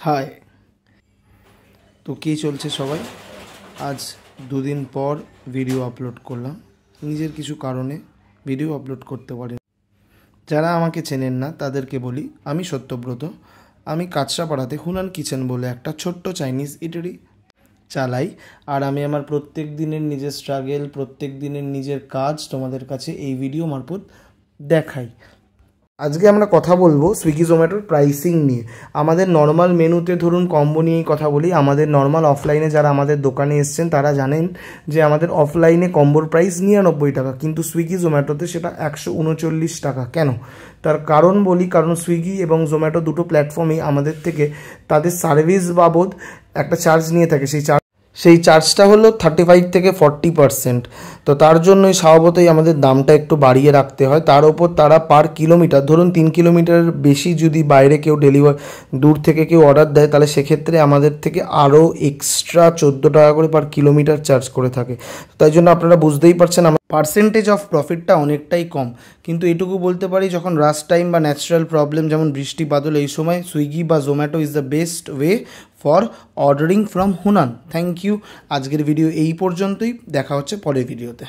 High, তো কী চলছে সবাই? আজ দুদিন পর ভিডিও আপলোড করলাম। নিজের কিছু কারণে ভিডিও আপলোড করতে পারি। যারা আমাকে চেনেন না তাদেরকে বলি, আমি সত্যব্রত। আমি কাঁচরাপাড়াতে হুনান কিচেন বলে একটা ছোট্ট চাইনিজ ইটারি চালাই। আর আমি আমার প্রত্যেক দিনের নিজের স্ট্রাগল, প্রত্যেক দিনের নিজের কাজ তোমাদের কাছে এই ভিডিও মারফত দেখাই। আজকে আমরা কথা বলবো সুইগি জোম্যাটোর প্রাইসিং নিয়ে। আমাদের নর্মাল মেনুতে ধরুন কম্বো নিয়েই কথা বলি। আমাদের নর্মাল অফলাইনে যারা আমাদের দোকানে এসছেন তারা জানেন যে আমাদের অফলাইনে কম্বোর প্রাইস 99 টাকা, কিন্তু সুইগি জোম্যাটোতে সেটা 139 টাকা। কেন? তার কারণ বলি, কারণ সুইগি এবং জোম্যাটো দুটো প্ল্যাটফর্মেই আমাদের থেকে তাদের সার্ভিস বাবদ একটা চার্জ নিয়ে থাকে। সেই চার্জটা হলো 35 থেকে 40%। তো তার জন্যই স্বভাবতই আমাদের দামটা একটু বাড়িয়ে রাখতে হয়। তার ওপর তারা পার কিলোমিটার, ধরুন 3 কিলোমিটারের বেশি যদি বাইরে কেউ দূর থেকে কেউ অর্ডার দেয়, তাহলে সেক্ষেত্রে আমাদের থেকে আরও এক্সট্রা 14 টাকা করে পার কিলোমিটার চার্জ করে থাকে। তাই জন্য আপনারা বুঝতেই পারছেন আমার পার্সেন্টেজ অফ প্রফিটটা অনেকটাই কম। কিন্তু এটুকু বলতে পারি, যখন রাশ টাইম বা ন্যাচারাল প্রবলেম যেমন বৃষ্টি বাদল, এই সময় সুইগি বা Zomato is the best way for ordering from Hunan. Thank you. আজকের ভিডিও এই পর্যন্তই, দেখা হচ্ছে পরের ভিডিওতে।